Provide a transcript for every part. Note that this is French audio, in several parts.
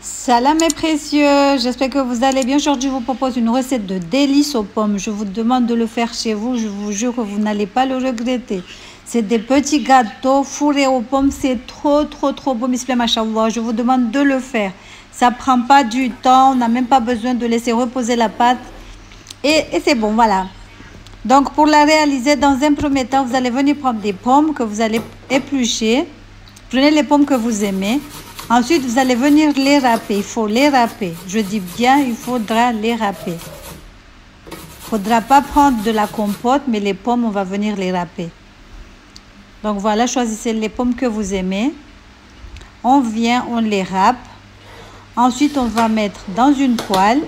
Salam mes précieux, j'espère que vous allez bien. Aujourd'hui, je vous propose une recette de délices aux pommes. Je vous demande de le faire chez vous. Je vous jure que vous n'allez pas le regretter. C'est des petits gâteaux fourrés aux pommes. C'est trop bon. Bismillah, machallah. Je vous demande de le faire. Ça prend pas du temps. On n'a même pas besoin de laisser reposer la pâte. Et c'est bon, voilà. Donc, pour la réaliser, dans un premier temps, vous allez venir prendre des pommes que vous allez éplucher. Prenez les pommes que vous aimez. Ensuite, vous allez venir les râper. Il faut les râper. Je dis bien, il faudra les râper. Il ne faudra pas prendre de la compote, mais les pommes, on va venir les râper. Donc voilà, choisissez les pommes que vous aimez. On vient, on les râpe. Ensuite, on va mettre dans une poêle.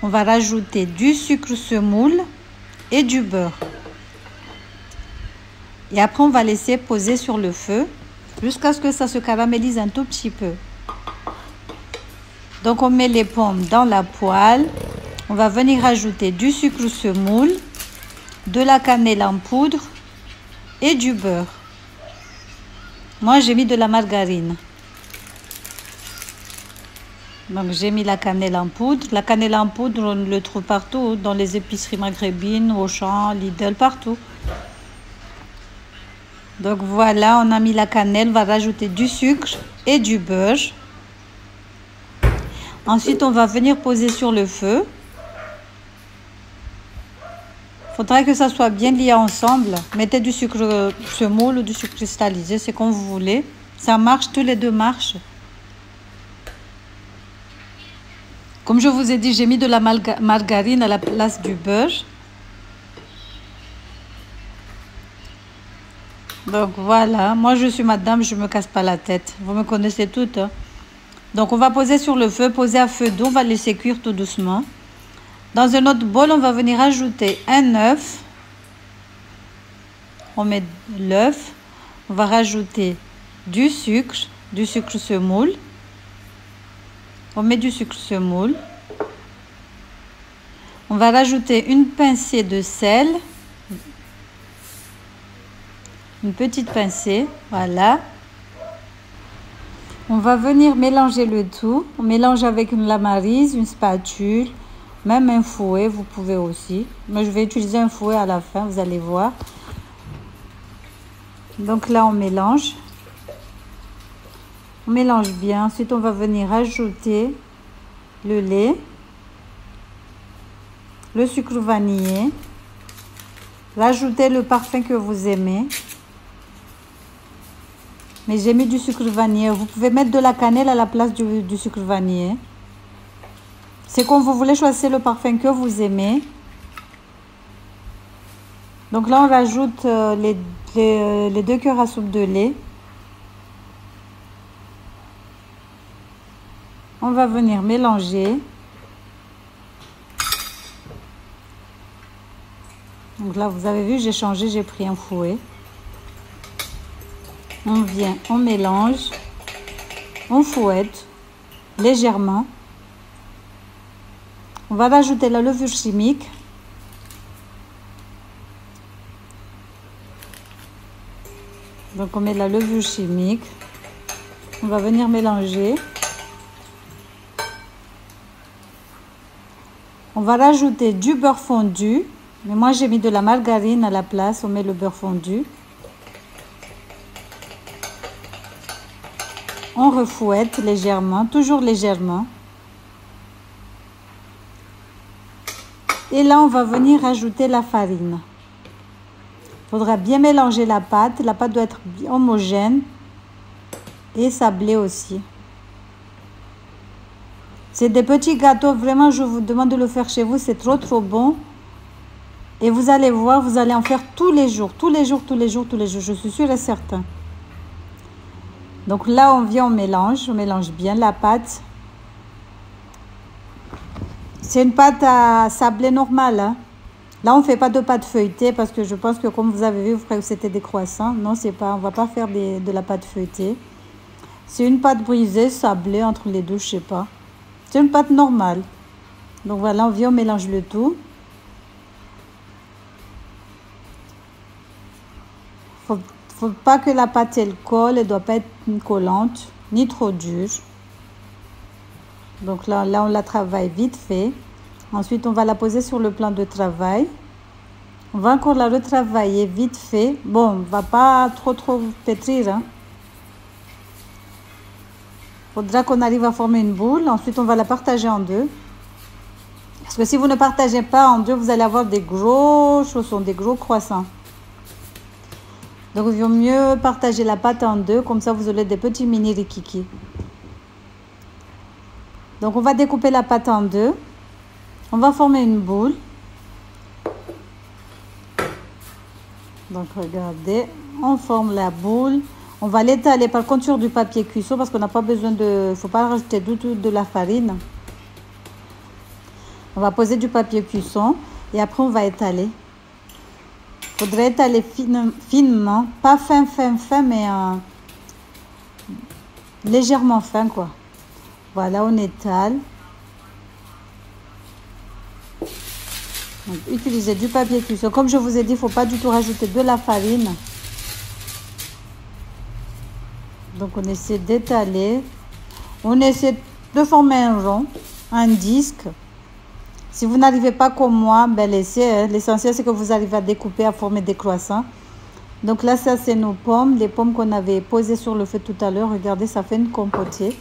On va rajouter du sucre semoule et du beurre. Et après, on va laisser poser sur le feu jusqu'à ce que ça se caramélise un tout petit peu. Donc on met les pommes dans la poêle. On va venir ajouter du sucre semoule, de la cannelle en poudre et du beurre. Moi j'ai mis de la margarine. Donc j'ai mis la cannelle en poudre. La cannelle en poudre, on le trouve partout, dans les épiceries maghrébines, Auchan, Lidl, partout. Donc voilà, on a mis la cannelle, on va rajouter du sucre et du beurre. Ensuite, on va venir poser sur le feu. Il faudra que ça soit bien lié ensemble. Mettez du sucre semoule ou du sucre cristallisé, c'est comme vous voulez. Ça marche, tous les deux marchent. Comme je vous ai dit, j'ai mis de la margarine à la place du beurre. Donc voilà, moi je suis madame, je ne me casse pas la tête. Vous me connaissez toutes. Hein? Donc on va poser sur le feu, poser à feu doux, on va laisser cuire tout doucement. Dans un autre bol, on va venir ajouter un œuf. On met l'œuf. On va rajouter du sucre semoule. On met du sucre semoule. On va rajouter une pincée de sel. Une petite pincée, voilà. On va venir mélanger le tout. On mélange avec une lamarise, une spatule, même un fouet, vous pouvez aussi. Moi, je vais utiliser un fouet à la fin, vous allez voir. Donc là, on mélange. On mélange bien. Ensuite, on va venir ajouter le lait, le sucre vanillé, rajouter le parfum que vous aimez. Mais j'ai mis du sucre vanillé. Vous pouvez mettre de la cannelle à la place du sucre vanillé. C'est comme vous voulez, choisir le parfum que vous aimez. Donc là, on rajoute les 2 cuillères à soupe de lait. On va venir mélanger. Donc là, vous avez vu, j'ai changé, j'ai pris un fouet. On vient, on mélange, on fouette légèrement. On va rajouter la levure chimique. Donc on met la levure chimique. On va venir mélanger. On va rajouter du beurre fondu. Mais moi j'ai mis de la margarine à la place. On met le beurre fondu. On refouette légèrement, toujours légèrement. Et là, on va venir ajouter la farine. Il faudra bien mélanger la pâte. La pâte doit être homogène et sablée aussi. C'est des petits gâteaux. Vraiment, je vous demande de le faire chez vous. C'est trop bon. Et vous allez voir, vous allez en faire tous les jours. Je suis sûre et certain. Donc là, on vient, on mélange bien la pâte. C'est une pâte à sablé normale. Hein. Là, on ne fait pas de pâte feuilletée parce que je pense que comme vous avez vu, vous croyez que c'était des croissants. Non, c'est pas. On ne va pas faire de la pâte feuilletée. C'est une pâte brisée, sablée entre les deux, je sais pas. C'est une pâte normale. Donc voilà, on vient, on mélange le tout. Faut pas que la pâte elle colle, elle doit pas être collante ni trop dure. Donc là, on la travaille vite fait. Ensuite, on va la poser sur le plan de travail. On va encore la retravailler vite fait. Bon, on ne va pas trop pétrir. Hein. Faudra qu'on arrive à former une boule. Ensuite, on va la partager en deux. Parce que si vous ne partagez pas en deux, vous allez avoir des gros chaussons, des gros croissants. Donc, il vaut mieux partager la pâte en deux. Comme ça, vous aurez des petits mini rikiki. Donc, on va découper la pâte en deux. On va former une boule. Donc, regardez, on forme la boule. On va l'étaler par contre sur du papier cuisson parce qu'on n'a pas besoin de... Il ne faut pas rajouter du tout de la farine. On va poser du papier cuisson et après on va étaler. Il faudrait étaler finement, pas fin, mais légèrement fin quoi. Voilà, on étale. Donc, utilisez du papier cuisson. Comme je vous ai dit, il ne faut pas du tout rajouter de la farine. Donc, on essaie d'étaler. On essaie de former un rond, un disque. Si vous n'arrivez pas comme moi, ben laissez. L'essentiel, c'est que vous arrivez à découper, à former des croissants. Donc là, ça, c'est nos pommes. Les pommes qu'on avait posées sur le feu tout à l'heure. Regardez, ça fait une compotée.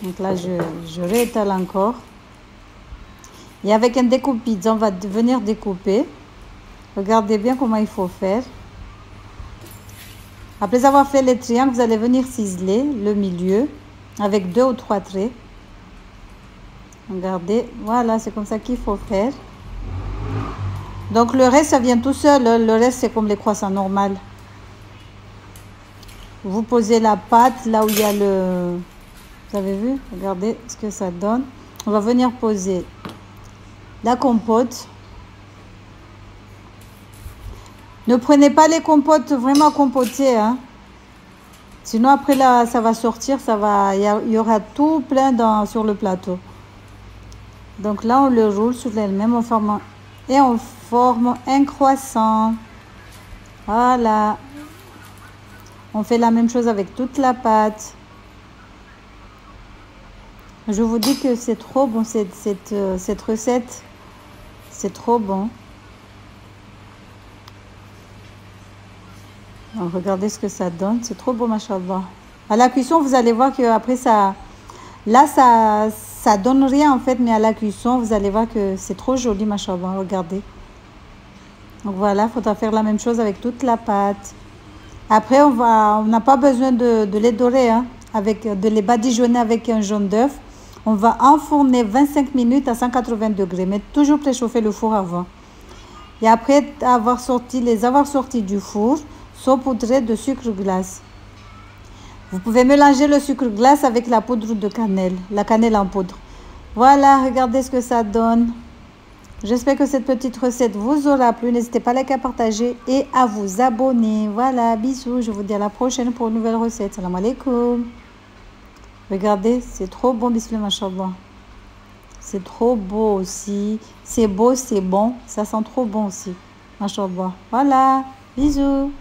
Donc là, je réétale encore. Et avec un découpite, on va venir découper. Regardez bien comment il faut faire. Après avoir fait les triangles, vous allez venir ciseler le milieu avec 2 ou 3 traits. Regardez, voilà, c'est comme ça qu'il faut faire. Donc le reste, ça vient tout seul. Le reste, c'est comme les croissants normaux. Vous posez la pâte là où il y a le... Vous avez vu? Regardez ce que ça donne. On va venir poser la compote. Ne prenez pas les compotes vraiment compotées, hein. Sinon après là, ça va sortir, il y aura tout plein sur le plateau. Donc là, on le roule sur elle-même, on forme un croissant. Voilà. On fait la même chose avec toute la pâte. Je vous dis que c'est trop bon cette recette. C'est trop bon. Donc, regardez ce que ça donne. C'est trop beau, machallah. À la cuisson, vous allez voir que après ça... Là, ça donne rien en fait. Mais à la cuisson, vous allez voir que c'est trop joli, machallah. Regardez. Donc voilà, il faudra faire la même chose avec toute la pâte. Après, on n'a pas besoin de les dorer. Hein, de les badigeonner avec un jaune d'œuf. On va enfourner 25 minutes à 180 degrés. Mais toujours préchauffer le four avant. Et après les avoir sortis du four, saupoudrer de sucre glace. Vous pouvez mélanger le sucre glace avec la poudre de cannelle, la cannelle en poudre. Voilà, regardez ce que ça donne. J'espère que cette petite recette vous aura plu. N'hésitez pas à liker, à partager et à vous abonner. Voilà, bisous. Je vous dis à la prochaine pour une nouvelle recette. Salam alaikum. Regardez, c'est trop bon, bismillah, machallah. C'est trop beau aussi. C'est beau, c'est bon. Ça sent trop bon aussi. Machallah. Voilà, bisous.